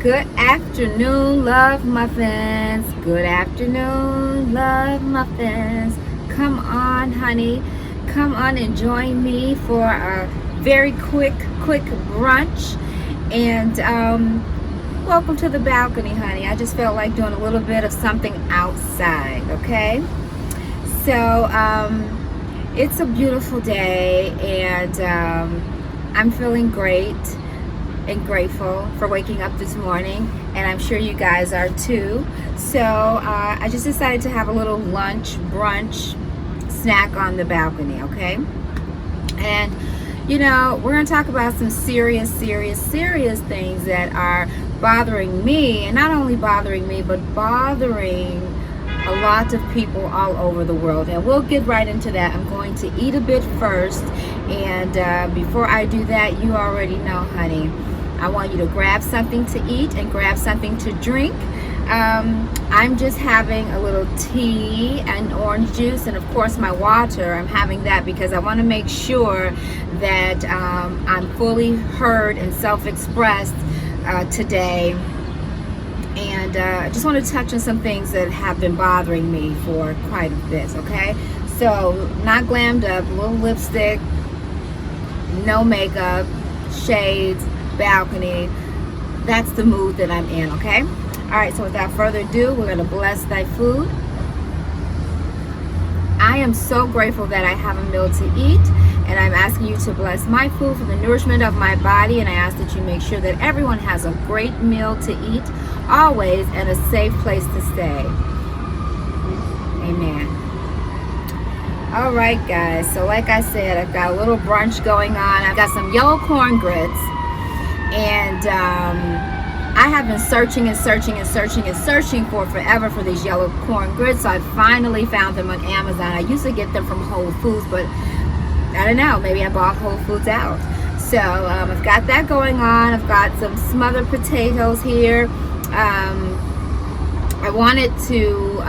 Good afternoon, love muffins. Good afternoon, love muffins. Come on, honey. Come on and join me for a very quick brunch. And welcome to the balcony, honey. I just felt like doing a little bit of something outside, okay? So it's a beautiful day, and I'm feeling great and grateful for waking up this morning, and I'm sure you guys are too. So I just decided to have a little lunch, brunch, snack on the balcony, okay? And you know, we're gonna talk about some serious things that are bothering me, and not only bothering me, but bothering a lot of people all over the world. And we'll get right into that. I'm going to eat a bit first, and before I do that, you already know, honey, I want you to grab something to eat and grab something to drink. I'm just having a little tea and orange juice, and of course my water. I'm having that because I want to make sure that I'm fully heard and self-expressed today. And I just want to touch on some things that have been bothering me for quite a bit, okay? So, not glammed up, little lipstick, no makeup, shades, balcony. That's the mood that I'm in, okay? Alright, so without further ado, we're going to bless thy food. I am so grateful that I have a meal to eat, and I'm asking you to bless my food for the nourishment of my body, and I ask that you make sure that everyone has a great meal to eat, always, and a safe place to stay. Amen. Alright guys, so like I said, I've got a little brunch going on. I've got some yellow corn grits, and I have been searching for forever for these yellow corn grits. So I finally found them on Amazon. I used to get them from Whole Foods, but I don't know, maybe I bought Whole Foods out. So I've got that going on. I've got some smothered potatoes here. I wanted to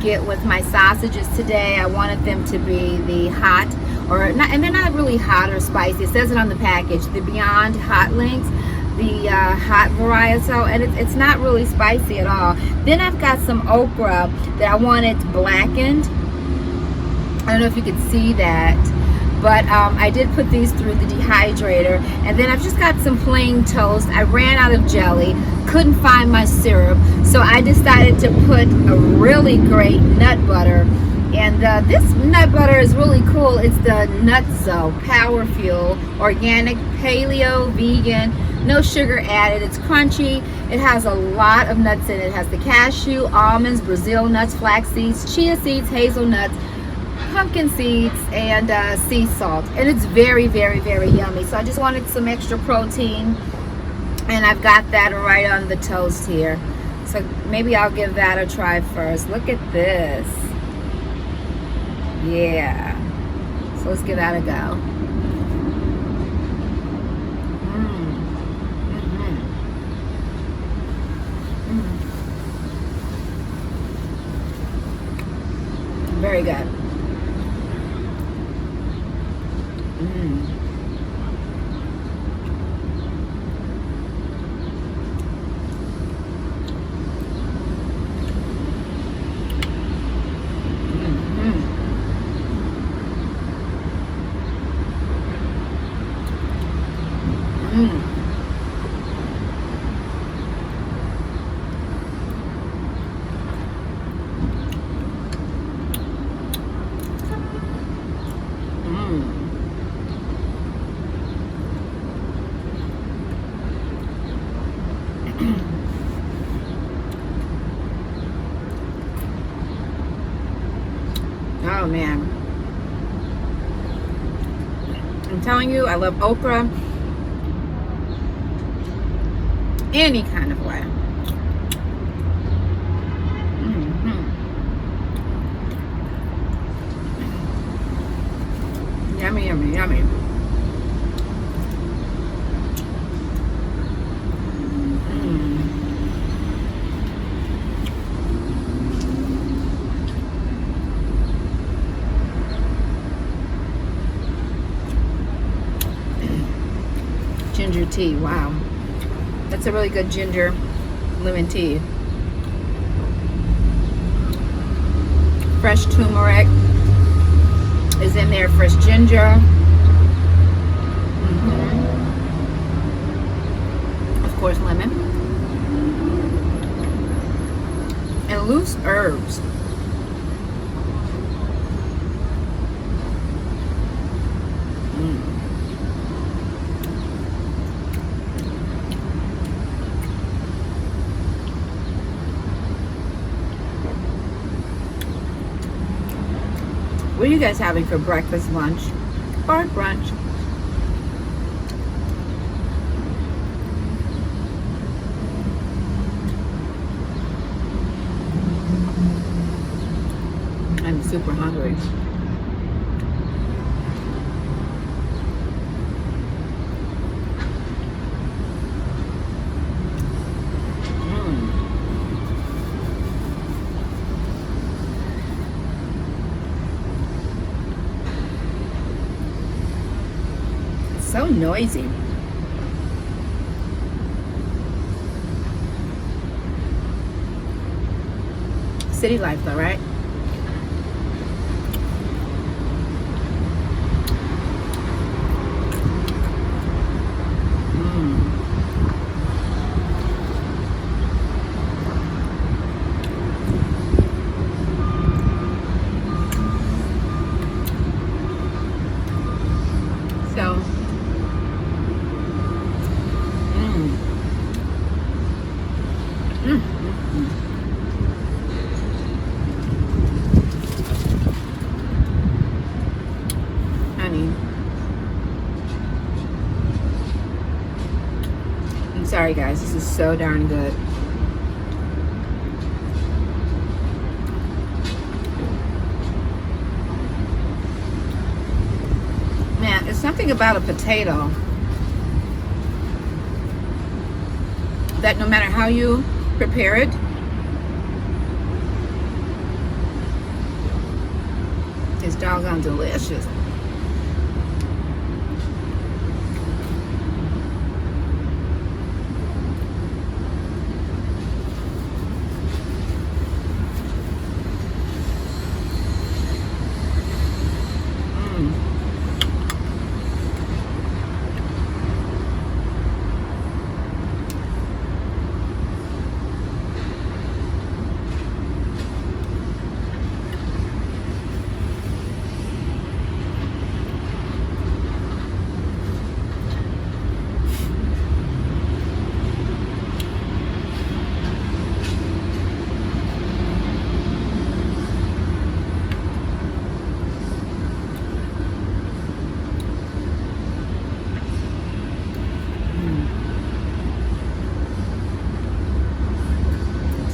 get with my sausages today. I wanted them to be the hot, or not, and they're not really hot or spicy. It says it on the package, the Beyond Hot Links, the hot varietal, and it's not really spicy at all. Then I've got some okra that I wanted blackened. I don't know if you could see that, but I did put these through the dehydrator. And then I've just got some plain toast. I ran out of jelly, couldn't find my syrup, so I decided to put a really great nut butter. And this nut butter is really cool. It's the Nutso Power Fuel Organic Paleo Vegan, no sugar added. It's crunchy. It has a lot of nuts in it. It has the cashew, almonds, Brazil nuts, flax seeds, chia seeds, hazelnuts, pumpkin seeds, and sea salt. And it's very yummy. So I just wanted some extra protein, and I've got that right on the toast here. So maybe I'll give that a try first. Look at this. Yeah. So let's give that a go. Very good. Oh man, I'm telling you, I love okra any kind of way. Yummy. Ginger tea, wow. That's a really good ginger lemon tea. Fresh turmeric is in there, fresh ginger. Of course, lemon. And loose herbs. What are you guys having for breakfast, lunch, or brunch? I'm super hungry. So noisy. City life though, right? So honey, I'm sorry guys, this is so darn good. Man, it's something about a potato that no matter how you prepare it, it's doggone delicious.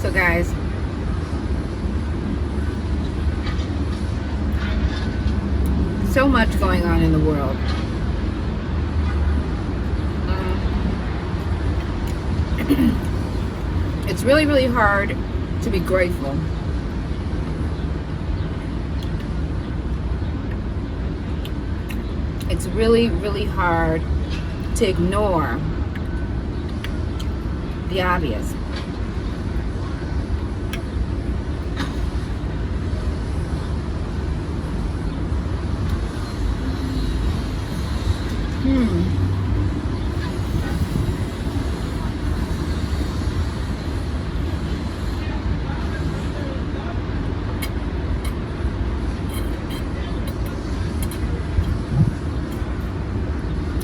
So guys, so much going on in the world. It's really, really hard to be grateful. It's really, really hard to ignore the obvious.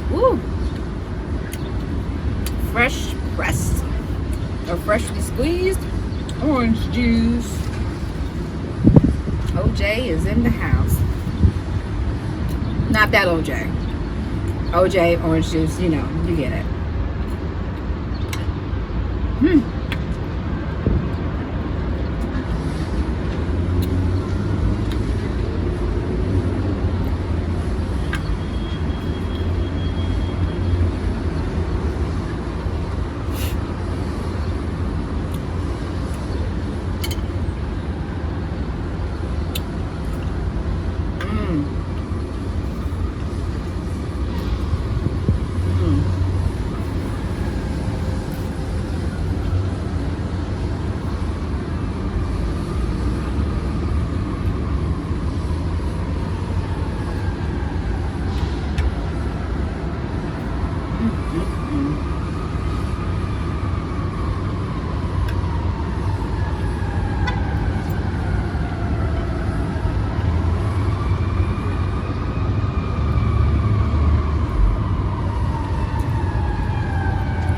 Woo! Fresh pressed or freshly squeezed orange juice. OJ is in the house. Not that OJ. OJ, orange juice, you know, you get it.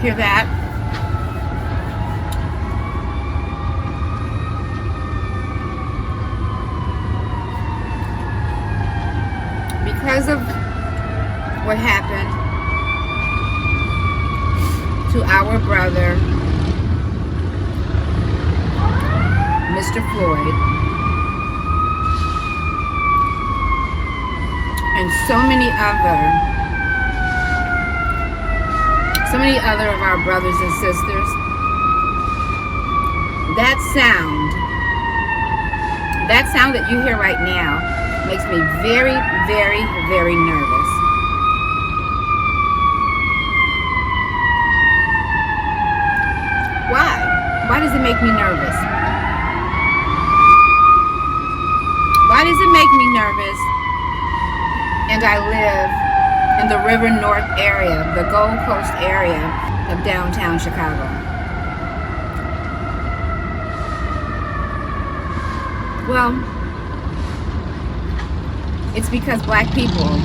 Hear that? Because of what happened to our brother, Mr. Floyd, and so many other of our brothers and sisters, that sound that you hear right now makes me very, very, very nervous. Why? Why does it make me nervous? Why does it make me nervous? And I live in the River North area, the Gold Coast area of downtown Chicago. Well, it's because black people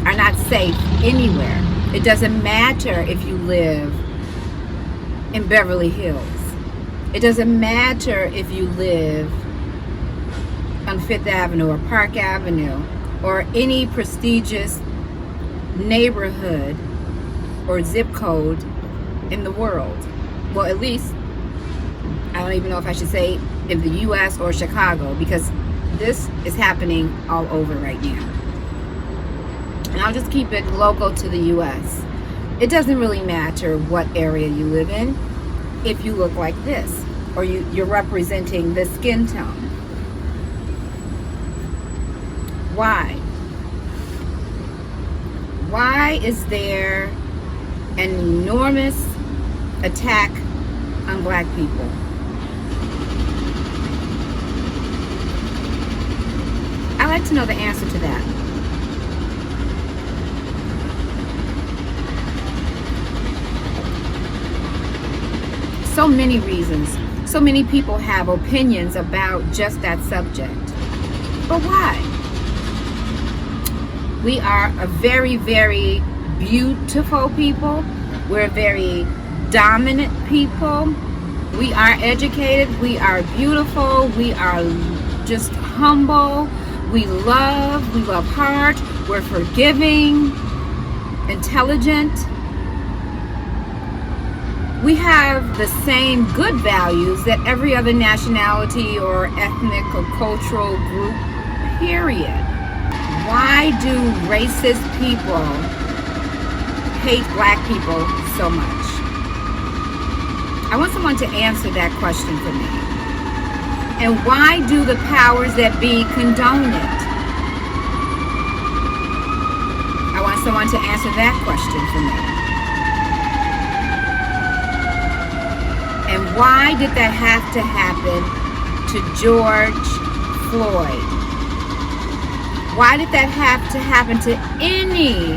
are not safe anywhere. It doesn't matter if you live in Beverly Hills. It doesn't matter if you live on Fifth Avenue or Park Avenue or any prestigious neighborhood or zip code in the world. Well, at least, I don't even know if I should say in the US or Chicago, because this is happening all over right now. And I'll just keep it local to the US. It doesn't really matter what area you live in if you look like this or you're representing this skin tone. Why? Why is there an enormous attack on black people? I'd like to know the answer to that. So many reasons. So many people have opinions about just that subject. But why? We are a very, very beautiful people. We're very dominant people. We are educated. We are beautiful. We are just humble. We love hard. We're forgiving, intelligent. We have the same good values that every other nationality or ethnic or cultural group, period. Why do racist people hate black people so much? I want someone to answer that question for me. And why do the powers that be condone it? I want someone to answer that question for me. And why did that have to happen to George Floyd? Why did that have to happen to any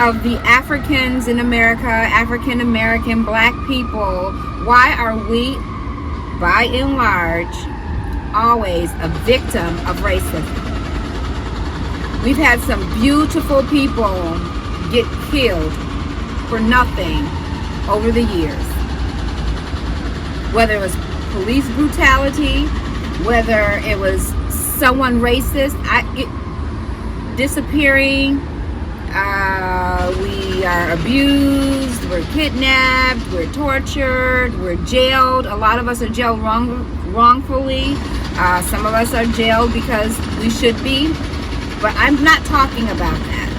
of the Africans in America, African American, black people? Why are we, by and large, always a victim of racism? We've had some beautiful people get killed for nothing over the years. Whether it was police brutality, whether it was someone racist, disappearing, we are abused, we're kidnapped, we're tortured, we're jailed. A lot of us are jailed wrongfully. Some of us are jailed because we should be. But I'm not talking about that.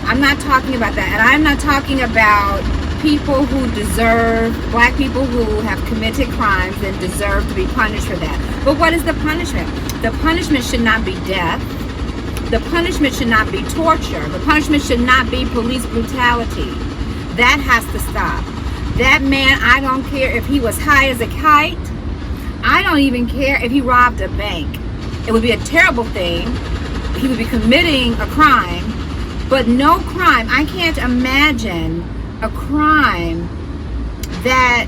I'm not talking about that. And I'm not talking about people who deserve, black people who have committed crimes and deserve to be punished for that. But what is the punishment? The punishment should not be death. The punishment should not be torture. The punishment should not be police brutality. That has to stop. That man, I don't care if he was high as a kite. I don't even care if he robbed a bank. It would be a terrible thing. He would be committing a crime, but no crime. I can't imagine a crime that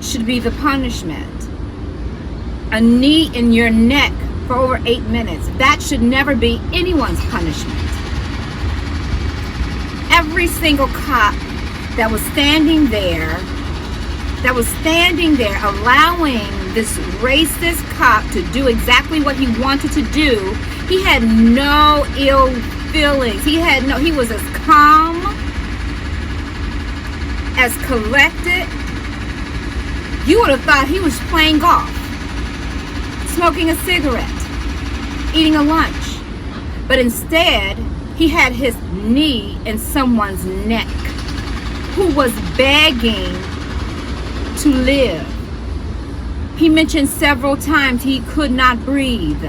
should be the punishment. A knee in your neck for over 8 minutes. That should never be anyone's punishment. every single cop that was standing there, allowing this racist cop to do exactly what he wanted to do. He had no ill feelings. He was as calm, as collected. You would have thought he was playing golf, smoking a cigarette, eating a lunch. But instead, he had his knee in someone's neck who was begging to live. He mentioned several times he could not breathe.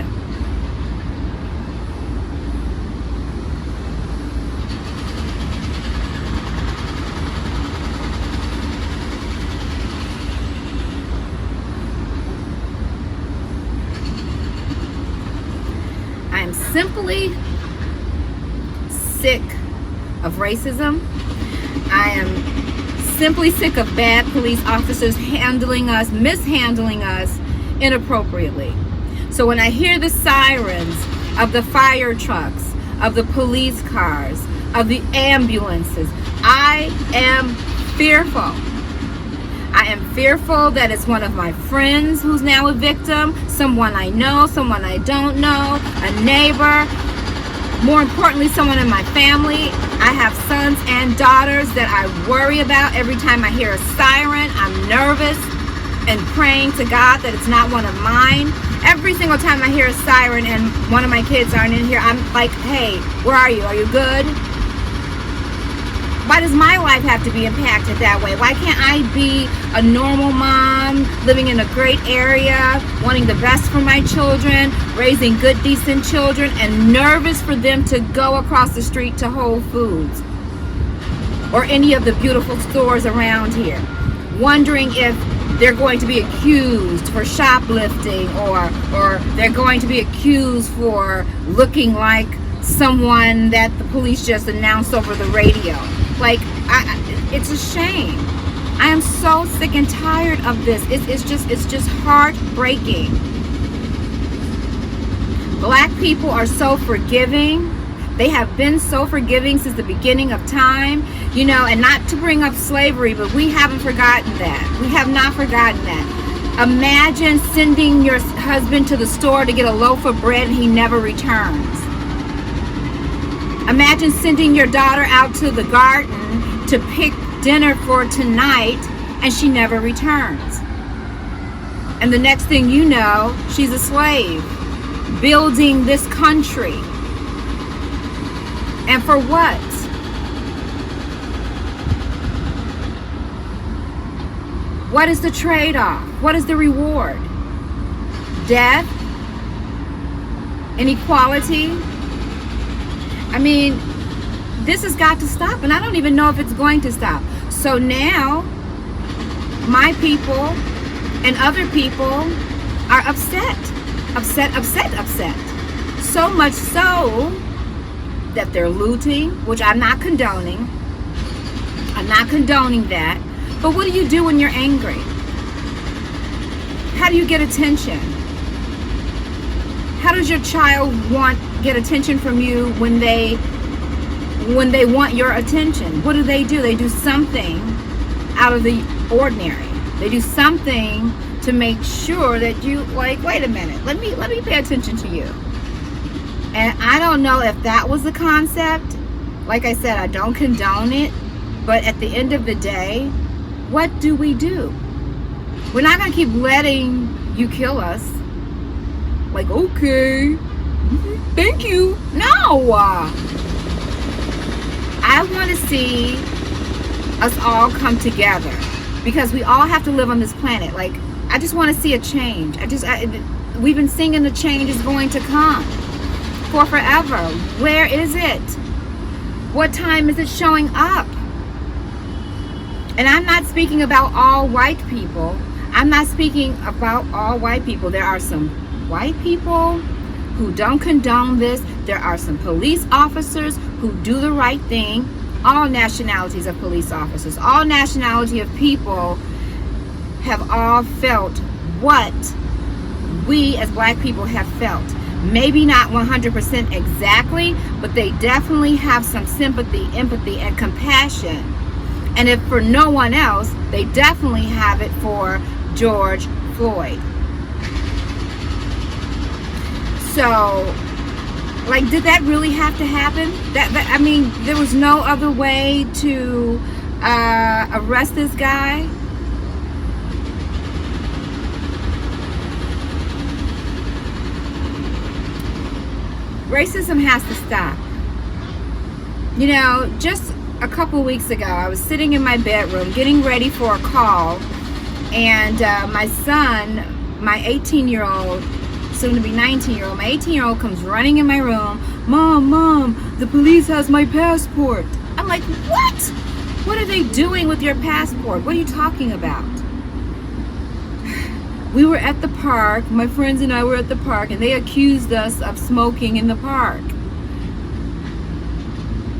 I am simply sick of racism. I am simply sick of bad police officers mishandling us inappropriately. So when I hear the sirens of the fire trucks, of the police cars, of the ambulances, I am fearful. I am fearful that it's one of my friends who's now a victim, someone I know, someone I don't know, a neighbor, more importantly, someone in my family. I have sons and daughters that I worry about. Every time I hear a siren, I'm nervous and praying to God that it's not one of mine. Every single time I hear a siren and one of my kids aren't in here, I'm like, hey, where are you? Are you good? Why does my life have to be impacted that way? Why can't I be a normal mom, living in a great area, wanting the best for my children, raising good, decent children, and nervous for them to go across the street to Whole Foods or any of the beautiful stores around here, wondering if they're going to be accused for shoplifting or they're going to be accused for looking like someone that the police just announced over the radio. Like, it's a shame. I am so sick and tired of this. It's just heartbreaking. Black people are so forgiving. They have been so forgiving since the beginning of time, you know, and not to bring up slavery, but we haven't forgotten that. We have not forgotten that. Imagine sending your husband to the store to get a loaf of bread and he never returns. Imagine sending your daughter out to the garden to pick dinner for tonight and she never returns. And the next thing you know, she's a slave, building this country. And for what? What is the trade-off? What is the reward? Death? Inequality? I mean, this has got to stop, and I don't even know if it's going to stop. So now, my people and other people are upset. So much so that they're looting, which I'm not condoning. I'm not condoning that. But what do you do when you're angry? How do you get attention? How does your child get attention from you when they want your attention? What do? They do something out of the ordinary. They do something to make sure that you, like, wait a minute, let me pay attention to you. And I don't know if that was the concept. Like I said, I don't condone it, but at the end of the day, what do? We're not going to keep letting you kill us. Like, okay, thank you. No. I want to see us all come together because we all have to live on this planet. Like, I just want to see a change. We've been singing the change is going to come for forever. Where is it? What time is it showing up? And I'm not speaking about all white people. I'm not speaking about all white people. There are some white people who don't condone this. There are some police officers who do the right thing. All nationalities of police officers, all nationality of people have all felt what we as black people have felt. Maybe not 100% exactly, but they definitely have some sympathy, empathy, and compassion. And if for no one else, they definitely have it for George Floyd. So, like, did that really have to happen? I mean, there was no other way to arrest this guy. Racism has to stop. You know, just a couple weeks ago, I was sitting in my bedroom getting ready for a call, and my son, my 18-year-old, soon to be 19-year-old, my 18-year-old comes running in my room. Mom, the police has my passport. I'm like, what? What are they doing with your passport? What are you talking about? We were at the park, my friends and I were at the park, and they accused us of smoking in the park.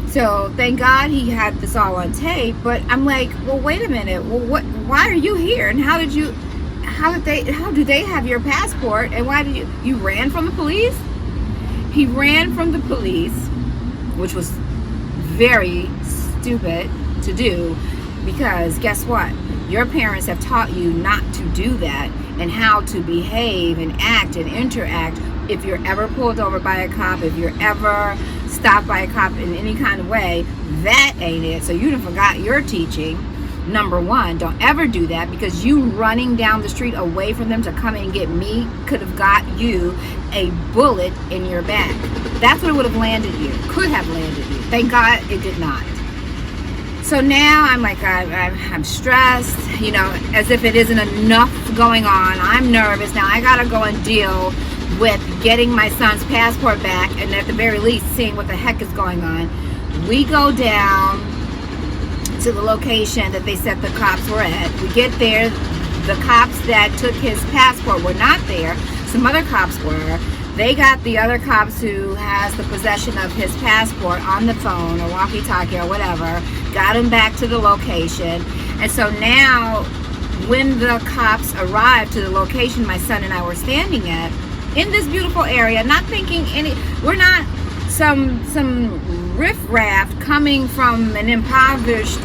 So thank God he had this all on tape, but I'm like, well, wait a minute. Well, why are you here? And how did they have your passport? And why did you ran from the police? He ran from the police, which was very stupid to do, because guess what? Your parents have taught you not to do that, and how to behave and act and interact if you're ever pulled over by a cop, if you're ever stopped by a cop in any kind of way. That ain't it. So you done forgot your teaching. Number one, don't ever do that, because you running down the street away from them to come and get me could have got you a bullet in your back. That's what would have landed you. Could have landed you. Thank God it did not. So now I'm like, I'm stressed, you know, as if it isn't enough going on. I'm nervous. Now I gotta go and deal with getting my son's passport back, and at the very least seeing what the heck is going on. We go down to the location that they said the cops were at. We get there. The cops that took his passport were not there. Some other cops were. They got the other cops who has the possession of his passport on the phone or walkie-talkie or whatever, got him back to the location. And so now when the cops arrived to the location my son and I were standing at, in this beautiful area, not thinking we're not some riffraff coming from an impoverished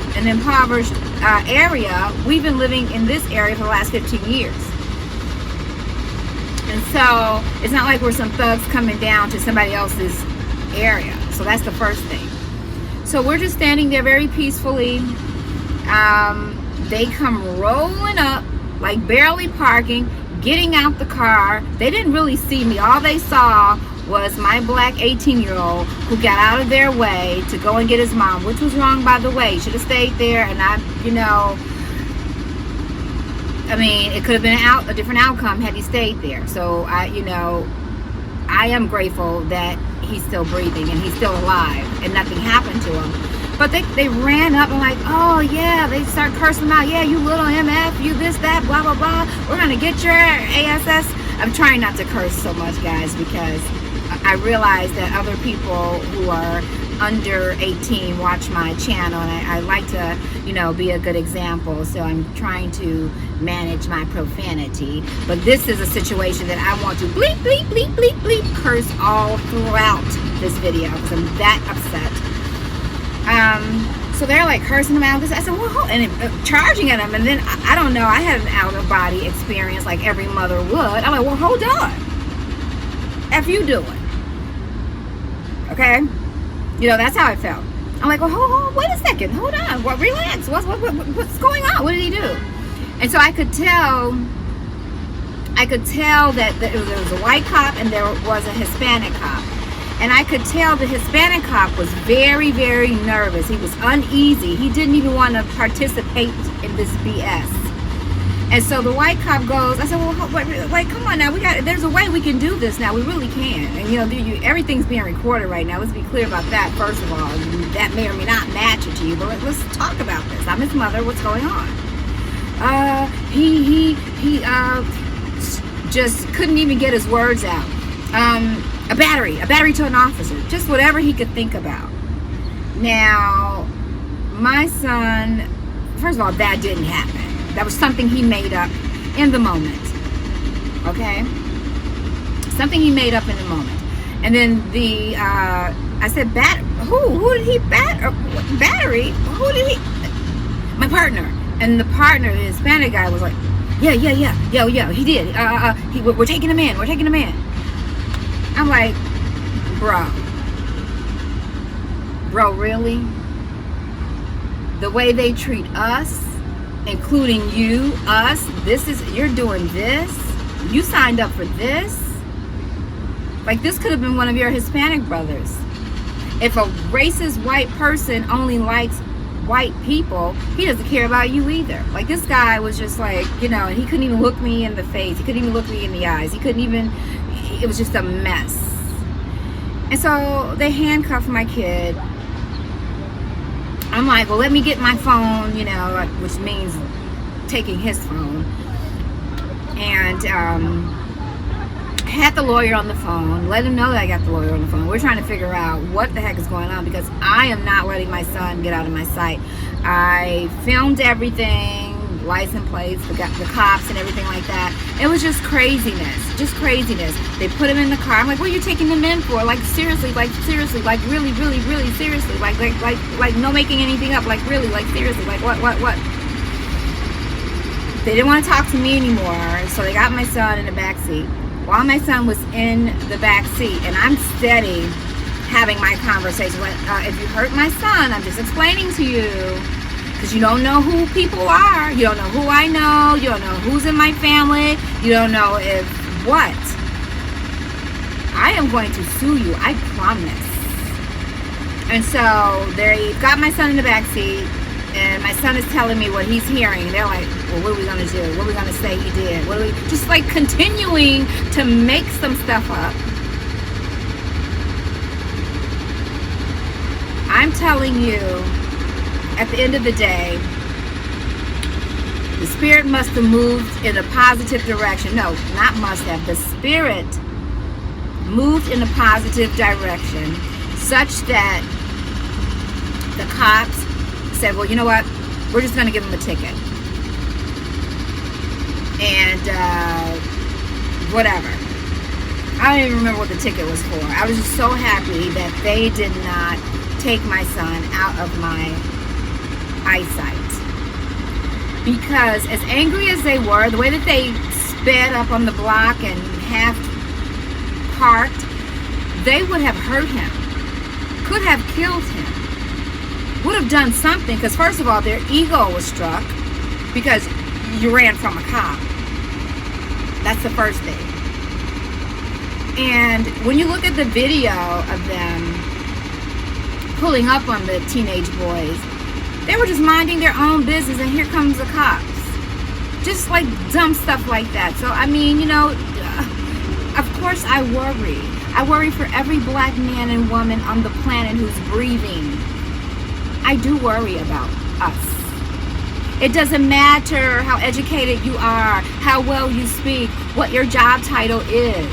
area. We've been living in this area for the last 15 years. And so it's not like we're some thugs coming down to somebody else's area. So that's the first thing. So we're just standing there very peacefully. They come rolling up, like barely parking, getting out the car. They didn't really see me. All they saw was my black 18-year-old who got out of their way to go and get his mom, which was wrong, by the way. He should have stayed there, and I mean, it could have been a different outcome had he stayed there. So I am grateful that he's still breathing and he's still alive and nothing happened to him. But they ran up and like, oh yeah, they start cursing him out. Yeah, you little MF, you this, that, blah, blah, blah. We're gonna get your ASS. I'm trying not to curse so much, guys, because I realize that other people who are under 18 watch my channel, and I like to, be a good example. So I'm trying to manage my profanity. But this is a situation that I want to bleep, bleep, bleep, bleep, bleep, curse all throughout this video because I'm that upset. So they're like cursing him out. I said, well, and charging at him. And then, I don't know, I had an out-of-body experience like every mother would. I'm like, well, hold on. F you doing? Okay? That's how I felt. I'm like, well, hold, wait a second. Hold on. Well, relax. What's going on? What did he do? And so I could tell that there was a white cop and there was a Hispanic cop. And I could tell the Hispanic cop was very, very nervous. He was uneasy. He didn't even want to participate in this BS. And so the white cop goes, I said, well, wait, come on now. There's a way we can do this now. We really can. And, everything's being recorded right now. Let's be clear about that, first of all. That may or may not match it to you, but let's talk about this. I'm his mother. What's going on? He just couldn't even get his words out. A battery to an officer, just whatever he could think about. Now, my son, first of all, that didn't happen. That was something he made up in the moment. Okay? something he made up in the moment. And then I said, who did he battery? Who did he? My partner. And the partner, the Hispanic guy, was like, yeah, he did. We're taking him in. I'm like, bro, really? The way they treat us, including you, us, you're doing this? You signed up for this? Like, this could have been one of your Hispanic brothers. If a racist white person only likes white people, he doesn't care about you either. Like, this guy was just like, he couldn't even look me in the face. He couldn't even look me in the eyes. It was just a mess. And so they handcuffed my kid. I'm like, well, let me get my phone, which means taking his phone. And had the lawyer on the phone, let him know that I got the lawyer on the phone. We're trying to figure out what the heck is going on, because I am not letting my son get out of my sight. I filmed everything, license plates, the cops and everything like that. It was just craziness. They put him in the car. I'm like, what are you taking him in for? Like, seriously, like really, really, really seriously, like no making anything up, like really, like seriously, like what? They didn't want to talk to me anymore, so they got my son in the back seat. While my son was in the back seat, and I'm steady having my conversation. If you hurt my son, I'm just explaining to you, because you don't know who people are. You don't know who I know. You don't know who's in my family. You don't know if what. I am going to sue you, I promise. And so they got my son in the back seat, and my son is telling me what he's hearing. And they're like, well, what are we going to do? What are we going to say he did? Just like continuing to make some stuff up. I'm telling you, at the end of the day, the spirit must have moved in a positive direction. No, not must have. The spirit moved in a positive direction such that the cops said, well, you know what? We're just going to give him a ticket. And whatever. I don't even remember what the ticket was for. I was just so happy that they did not take my son out of my eyesight. Because as angry as they were, the way that they sped up on the block and half parked, they would have hurt him, could have killed him, would have done something. Because first of all, their ego was struck because you ran from a cop. That's the first thing. And when you look at the video of them pulling up on the teenage boys, they were just minding their own business, and here comes the cops. Just like dumb stuff like that. So, I mean, of course I worry. I worry for every black man and woman on the planet who's breathing. I do worry about us. It doesn't matter how educated you are, how well you speak, what your job title is.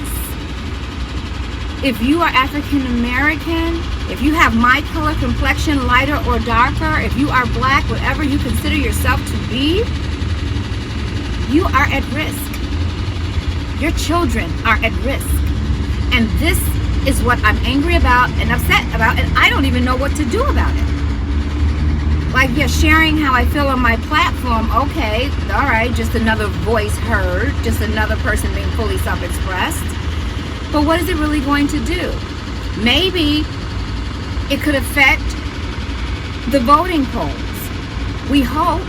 If you are African American, if you have my color complexion, lighter or darker, if you are black, whatever you consider yourself to be, you are at risk. Your children are at risk. And this is what I'm angry about and upset about, and I don't even know what to do about it. Like, yeah, sharing how I feel on my platform, okay, all right, just another voice heard, just another person being fully self-expressed. But what is it really going to do? Maybe it could affect the voting polls. We hope.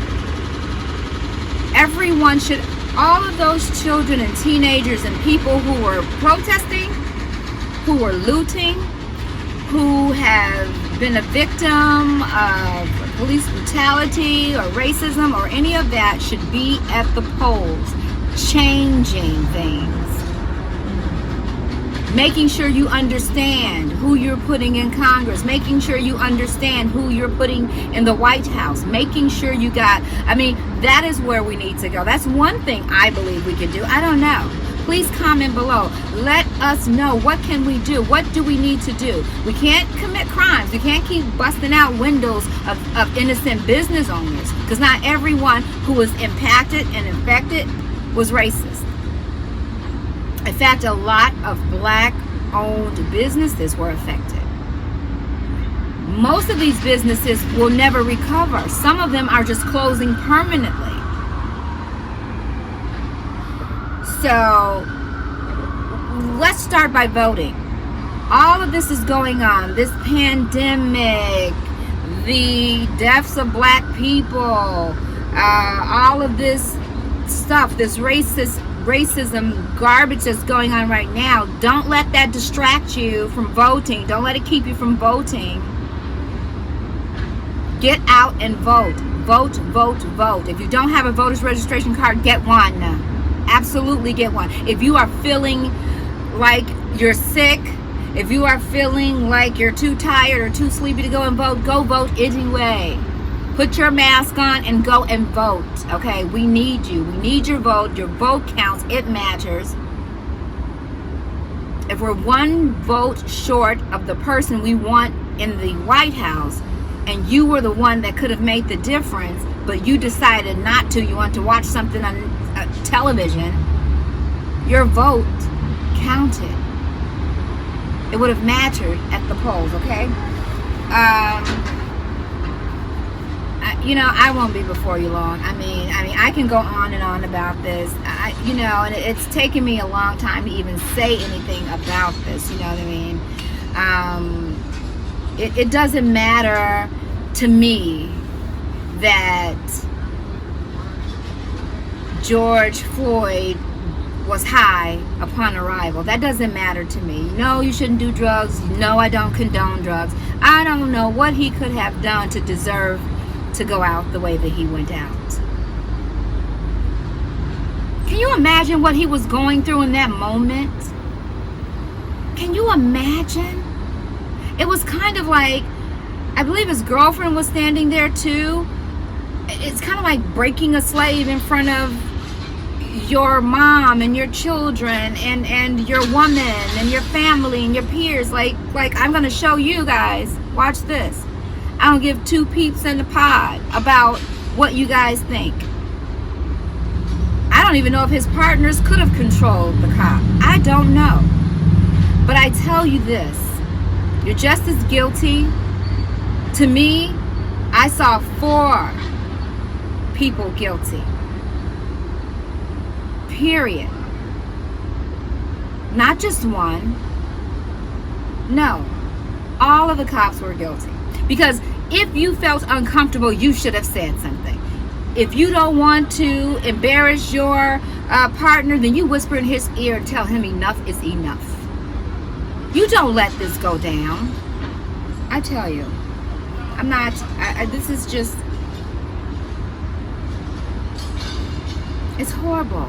Everyone should, all of those children and teenagers and people who were protesting, who were looting, who have been a victim of police brutality or racism or any of that, should be at the polls, changing things. Making sure you understand who you're putting in Congress, making sure you understand who you're putting in the White House, making sure you got, that is where we need to go. That's one thing I believe we can do. I don't know. Please comment below. Let us know, what can we do? What do we need to do? We can't commit crimes. We can't keep busting out windows of innocent business owners, because not everyone who was impacted and infected was racist. In fact, a lot of black-owned businesses were affected. Most of these businesses will never recover. Some of them are just closing permanently. So let's start by voting. All of this is going on. This pandemic, the deaths of black people, all of this stuff, this racism garbage that's going on right now. Don't let that distract you from voting. Don't let it keep you from voting. Get out and vote. Vote, vote, vote. If you don't have a voter's registration card, get one. Absolutely get one. If you are feeling like you're sick, if you are feeling like you're too tired or too sleepy to go and vote, go vote anyway. Put your mask on and go and vote. Okay, we need you. We need your vote. Your vote counts. It matters. If we're one vote short of the person we want in the White House, and you were the one that could have made the difference, but you decided not to, you want to watch something on television, your vote counted. It would have mattered at the polls, okay? I won't be before you long. I mean, I can go on and on about this. And it's taken me a long time to even say anything about this. You know what I mean? It doesn't matter to me that George Floyd was high upon arrival. That doesn't matter to me. No, you shouldn't do drugs. No, I don't condone drugs. I don't know what he could have done to deserve to go out the way that he went out. Can you imagine what he was going through in that moment? Can you imagine? It was kind of like, I believe his girlfriend was standing there too. It's kind of like breaking a slave in front of your mom and your children and your woman and your family and your peers. Like I'm gonna show you guys, watch this. I don't give two peeps in the pod about what you guys think. I don't even know if his partners could have controlled the cop. I don't know. But I tell you this, you're just as guilty. To me, I saw 4 people guilty. Period. Not just one. No. All of the cops were guilty. Because if you felt uncomfortable, you should have said something. If you don't want to embarrass your partner, then you whisper in his ear and tell him enough is enough. You don't let this go down. I tell you. I'm not, this is just, it's horrible.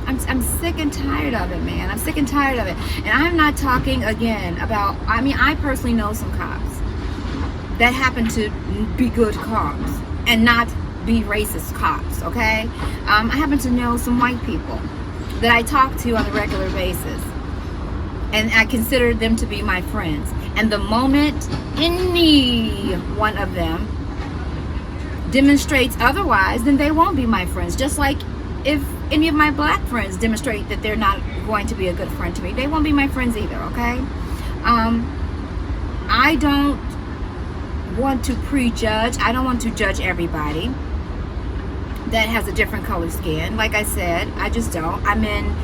I'm sick and tired of it, man. I'm sick and tired of it. And I'm not talking again about, I personally know some cops that happen to be good cops and not be racist cops, okay? I happen to know some white people that I talk to on a regular basis, and I consider them to be my friends. And the moment any one of them demonstrates otherwise, then they won't be my friends. Just like if any of my black friends demonstrate that they're not going to be a good friend to me, they won't be my friends either, okay? I don't want to prejudge. I don't want to judge everybody that has a different color skin. Like I said, I just don't. I'm in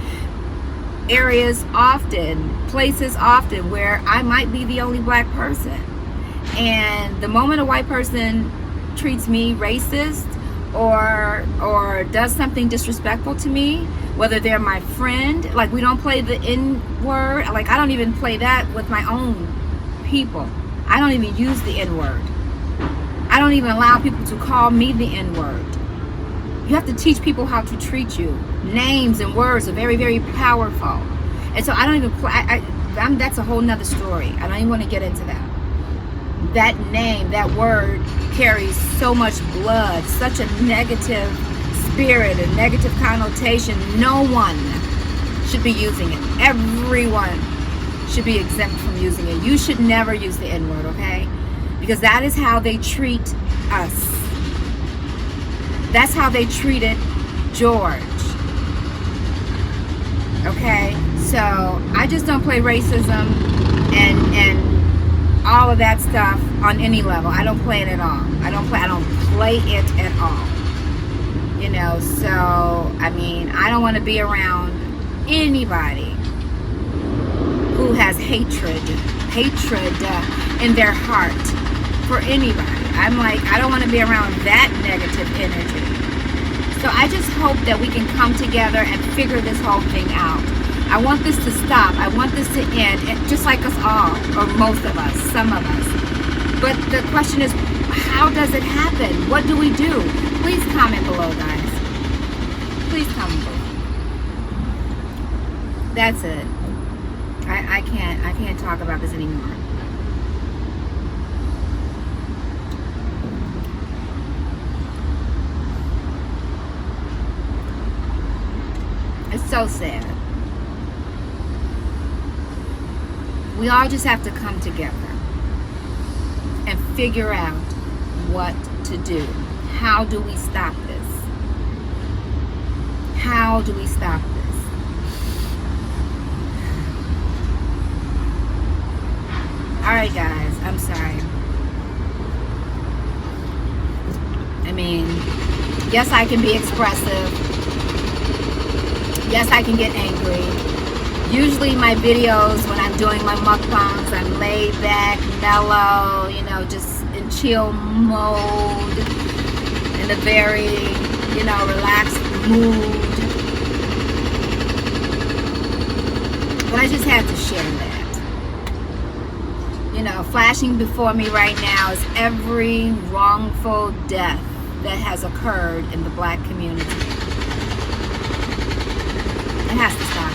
areas often, places often where I might be the only black person, and the moment a white person treats me racist or does something disrespectful to me, whether they're my friend, like we don't play the N-word, like I don't even play that with my own people. I don't even use the N-word. I don't even allow people to call me the N-word. You have to teach people how to treat you. Names and words are very, very powerful. And so I don't even play, that's a whole nother story. I don't even want to get into that. That name, that word carries so much blood, such a negative spirit, a negative connotation. No one should be using it. Everyone should be exempt from using it. You should never use the N-word, okay? Because that is how they treat us. That's how they treated George. Okay? So I just don't play racism and all of that stuff on any level. I don't play it at all. I don't play it at all. You know, so I mean, I don't want to be around anybody who has hatred in their heart for anybody. I'm like, I don't want to be around that negative energy. So I just hope that we can come together and figure this whole thing out. I want this to stop. I want this to end, just like us all, or most of us, some of us. But the question is, how does it happen? What do we do? Please comment below, guys. Please comment below. That's it. I can't talk about this anymore. It's so sad. We all just have to come together and figure out what to do. How do we stop this? How do we stop this? Alright guys, I'm sorry. I mean, yes, I can be expressive. Yes, I can get angry. Usually my videos, when I'm doing my mukbangs, I'm laid back, mellow, you know, just in chill mode, in a very, you know, relaxed mood. But I just had to share that. You know, flashing before me right now is every wrongful death that has occurred in the black community. It has to stop.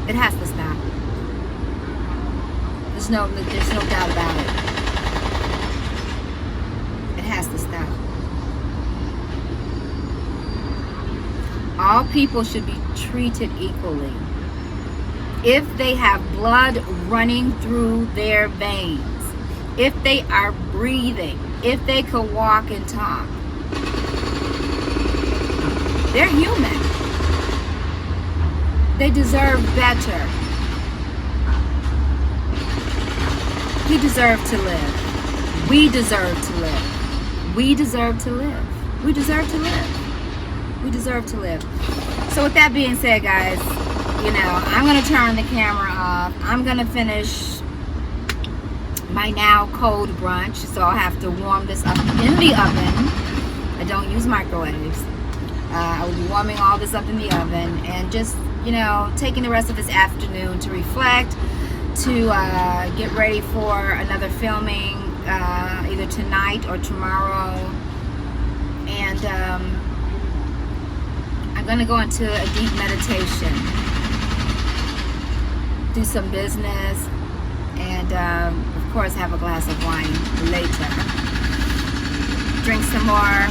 It has to stop. There's no doubt about it. It has to stop. All people should be treated equally. If they have blood running through their veins, if they are breathing, if they could walk and talk, they're human. They deserve better. We deserve to live. We deserve to live. We deserve to live. We deserve to live. We deserve to live. So with that being said, guys, you know, I'm going to turn the camera off. I'm going to finish my now cold brunch. So I'll have to warm this up in the oven. I don't use microwaves. I will be warming all this up in the oven and just, you know, taking the rest of this afternoon to reflect, to get ready for another filming either tonight or tomorrow. And I'm going to go into a deep meditation, do some business, and of course have a glass of wine later. Drink some more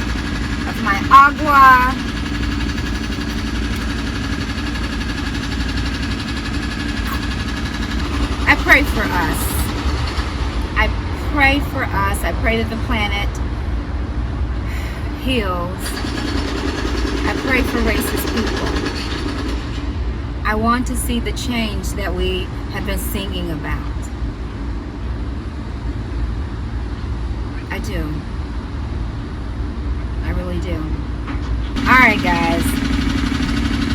of my agua. I pray for us. I pray for us. I pray that the planet heals. I pray for racist people. I want to see the change that we have been singing about. I do. I really do. Alright guys.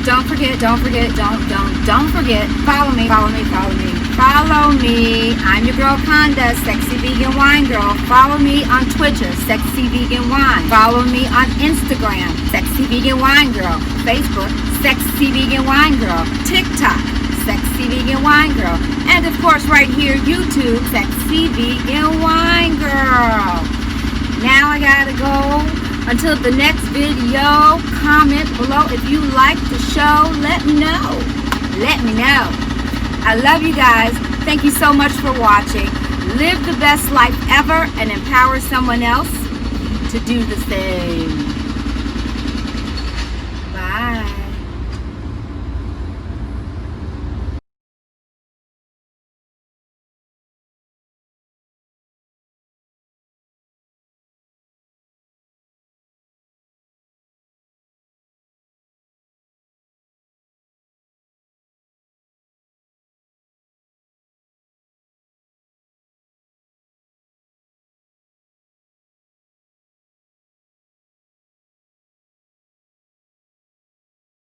Don't forget. Follow me. I'm your girl Conda, Sexy Vegan Wine Girl. Follow me on Twitter, Sexy Vegan Wine. Follow me on Instagram, Sexy Vegan Wine Girl. Facebook, Sexy Vegan Wine Girl. TikTok, Sexy Vegan Wine Girl. And of course right here, YouTube, Sexy Vegan Wine Girl. Now I gotta go. Until the next video, comment below. If you like the show, let me know. Let me know. I love you guys. Thank you so much for watching. Live the best life ever and empower someone else to do the same.